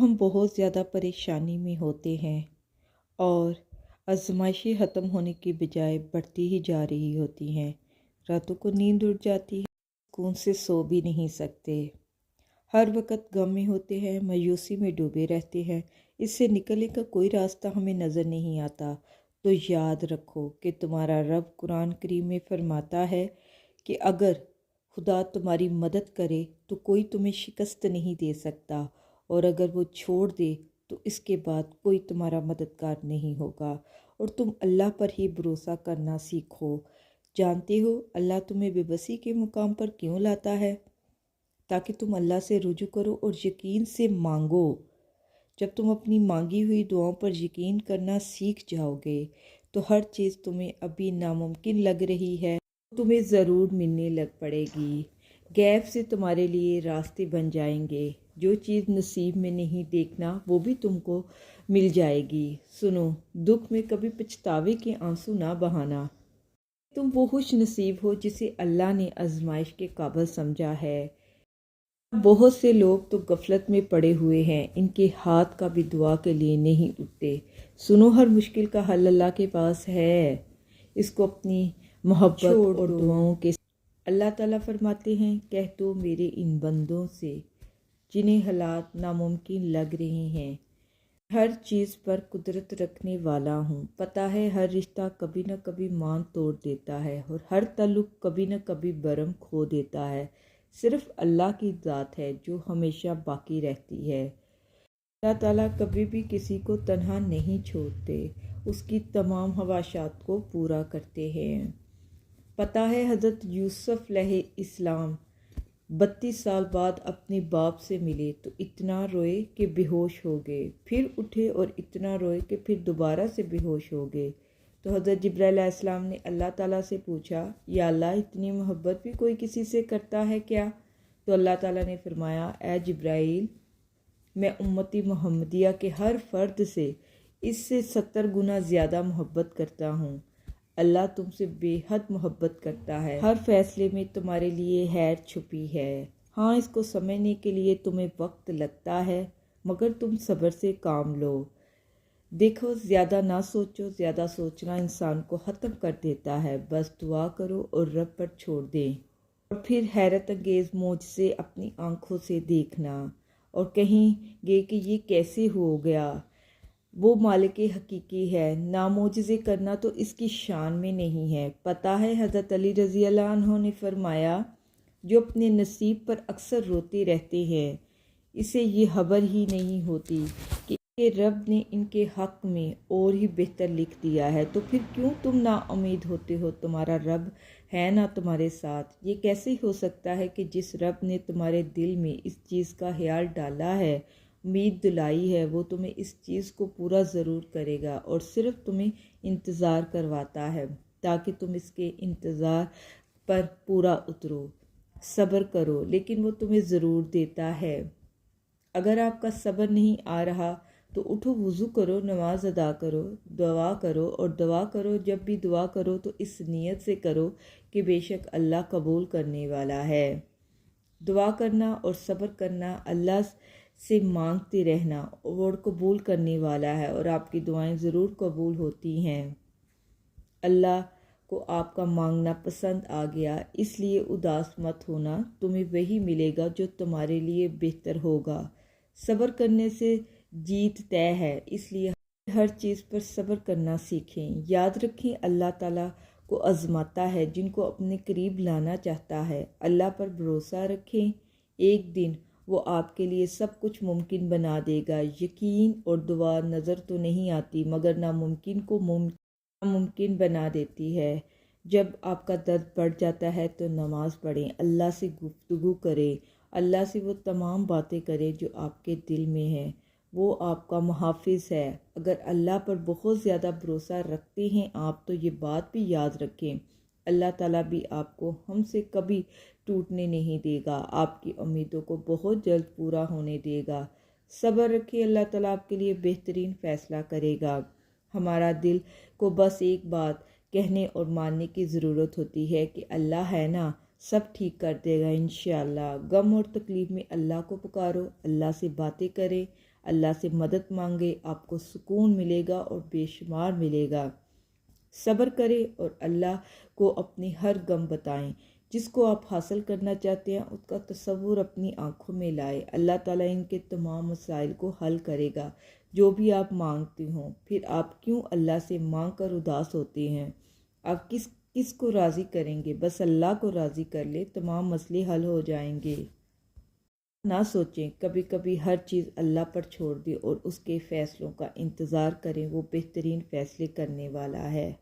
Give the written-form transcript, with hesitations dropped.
ہم بہت زیادہ پریشانی میں ہوتے ہیں اور آزمائشیں ختم ہونے کی بجائے بڑھتی ہی جا رہی ہوتی ہیں۔ راتوں کو نیند اڑ جاتی ہے، سکون سے سو بھی نہیں سکتے، ہر وقت غم میں ہوتے ہیں، مایوسی میں ڈوبے رہتے ہیں۔ اس سے نکلنے کا کوئی راستہ ہمیں نظر نہیں آتا۔ تو یاد رکھو کہ تمہارا رب قرآن کریم میں فرماتا ہے کہ اگر خدا تمہاری مدد کرے تو کوئی تمہیں شکست نہیں دے سکتا، اور اگر وہ چھوڑ دے تو اس کے بعد کوئی تمہارا مددگار نہیں ہوگا۔ اور تم اللہ پر ہی بھروسہ کرنا سیکھو۔ جانتے ہو اللہ تمہیں بے بسی کے مقام پر کیوں لاتا ہے؟ تاکہ تم اللہ سے رجوع کرو اور یقین سے مانگو۔ جب تم اپنی مانگی ہوئی دعاؤں پر یقین کرنا سیکھ جاؤ گے تو ہر چیز تمہیں ابھی ناممکن لگ رہی ہے تمہیں ضرور ملنے لگ پڑے گی۔ غیب سے تمہارے لیے راستے بن جائیں گے۔ جو چیز نصیب میں نہیں دیکھنا وہ بھی تم کو مل جائے گی۔ سنو، دکھ میں کبھی پچھتاوے کے آنسو نہ بہانا۔ تم وہ خوش نصیب ہو جسے اللہ نے آزمائش کے قابل سمجھا ہے۔ بہت سے لوگ تو غفلت میں پڑے ہوئے ہیں، ان کے ہاتھ کا بھی دعا کے لیے نہیں اٹھتے۔ سنو، ہر مشکل کا حل اللہ کے پاس ہے۔ اس کو اپنی محبت اور دعاؤں کے اللہ تعالیٰ فرماتے ہیں، کہہ دو میرے ان بندوں سے جنہیں حالات ناممکن لگ رہے ہیں، ہر چیز پر قدرت رکھنے والا ہوں۔ پتہ ہے ہر رشتہ کبھی نہ کبھی مان توڑ دیتا ہے اور ہر تعلق کبھی نہ کبھی برہم کھو دیتا ہے۔ صرف اللہ کی ذات ہے جو ہمیشہ باقی رہتی ہے۔ اللہ تعالیٰ کبھی بھی کسی کو تنہا نہیں چھوڑتے، اس کی تمام خواہشات کو پورا کرتے ہیں۔ پتہ ہے حضرت یوسف علیہ السلام 32 سال بعد اپنے باپ سے ملے تو اتنا روئے کہ بے ہوش ہو گئے، پھر اٹھے اور اتنا روئے کہ پھر دوبارہ سے بے ہوش ہو گئے۔ تو حضرت جبرائیل علیہ السلام نے اللہ تعالیٰ سے پوچھا، یا اللہ اتنی محبت بھی کوئی کسی سے کرتا ہے کیا؟ تو اللہ تعالیٰ نے فرمایا، اے جبرائیل، میں امتی محمدیہ کے ہر فرد سے اس سے 70 گنا زیادہ محبت کرتا ہوں۔ اللہ تم سے بے حد محبت کرتا ہے۔ ہر فیصلے میں تمہارے لیے خیر چھپی ہے۔ ہاں، اس کو سمجھنے کے لیے تمہیں وقت لگتا ہے، مگر تم صبر سے کام لو۔ دیکھو، زیادہ نہ سوچو، زیادہ سوچنا انسان کو ختم کر دیتا ہے۔ بس دعا کرو اور رب پر چھوڑ دیں، اور پھر حیرت انگیز معجزے اپنی آنکھوں سے دیکھنا اور کہیں گے کہ یہ کیسے ہو گیا۔ وہ مالک حقیقی ہے، نامعجزے کرنا تو اس کی شان میں نہیں ہے۔ پتہ ہے حضرت علی رضی اللہ عنہ نے فرمایا، جو اپنے نصیب پر اکثر روتے رہتے ہیں اسے یہ خبر ہی نہیں ہوتی کہ رب نے ان کے حق میں اور ہی بہتر لکھ دیا ہے۔ تو پھر کیوں تم نا امید ہوتے ہو؟ تمہارا رب ہے نا تمہارے ساتھ؟ یہ کیسے ہو سکتا ہے کہ جس رب نے تمہارے دل میں اس چیز کا خیال ڈالا ہے، امید دلائی ہے، وہ تمہیں اس چیز کو پورا ضرور کرے گا، اور صرف تمہیں انتظار کرواتا ہے تاکہ تم اس کے انتظار پر پورا اترو۔ صبر کرو، لیکن وہ تمہیں ضرور دیتا ہے۔ اگر آپ کا صبر نہیں آ رہا تو اٹھو، وضو کرو، نماز ادا کرو، دعا کرو، اور دعا کرو جب بھی دعا کرو تو اس نیت سے کرو کہ بے شک اللہ قبول کرنے والا ہے۔ دعا کرنا اور صبر کرنا، اللہ سے مانگتے رہنا، اور قبول کرنے والا ہے، اور آپ کی دعائیں ضرور قبول ہوتی ہیں۔ اللہ کو آپ کا مانگنا پسند آ گیا، اس لیے اداس مت ہونا، تمہیں وہی ملے گا جو تمہارے لیے بہتر ہوگا۔ صبر کرنے سے جیت طے ہے، اس لیے ہر چیز پر صبر کرنا سیکھیں۔ یاد رکھیں، اللہ تعالیٰ کو آزماتا ہے جن کو اپنے قریب لانا چاہتا ہے۔ اللہ پر بھروسہ رکھیں، ایک دن وہ آپ کے لیے سب کچھ ممکن بنا دے گا۔ یقین اور دعا نظر تو نہیں آتی، مگر ناممکن کو ممکن بنا دیتی ہے۔ جب آپ کا درد بڑھ جاتا ہے تو نماز پڑھیں، اللہ سے گفتگو کریں، اللہ سے وہ تمام باتیں کریں جو آپ کے دل میں ہیں۔ وہ آپ کا محافظ ہے۔ اگر اللہ پر بہت زیادہ بھروسہ رکھتے ہیں آپ تو یہ بات بھی یاد رکھیں، اللہ تعالیٰ بھی آپ کو ہم سے کبھی ٹوٹنے نہیں دے گا، آپ کی امیدوں کو بہت جلد پورا ہونے دے گا۔ صبر رکھیں، اللہ تعالیٰ آپ کے لیے بہترین فیصلہ کرے گا۔ ہمارا دل کو بس ایک بات کہنے اور ماننے کی ضرورت ہوتی ہے کہ اللہ ہے نا، سب ٹھیک کر دے گا انشاءاللہ۔ غم اور تکلیف میں اللہ کو پکارو، اللہ سے باتیں کریں، اللہ سے مدد مانگے، آپ کو سکون ملے گا اور بے شمار ملے گا۔ صبر کریں اور اللہ کو اپنی ہر غم بتائیں۔ جس کو آپ حاصل کرنا چاہتے ہیں اس کا تصور اپنی آنکھوں میں لائے، اللہ تعالیٰ ان کے تمام مسائل کو حل کرے گا جو بھی آپ مانگتے ہوں۔ پھر آپ کیوں اللہ سے مانگ کر اداس ہوتے ہیں؟ آپ کس کو راضی کریں گے؟ بس اللہ کو راضی کر لیں، تمام مسئلے حل ہو جائیں گے۔ نہ سوچیں، کبھی کبھی ہر چیز اللہ پر چھوڑ دیں اور اس کے فیصلوں کا انتظار کریں، وہ بہترین فیصلے کرنے والا ہے۔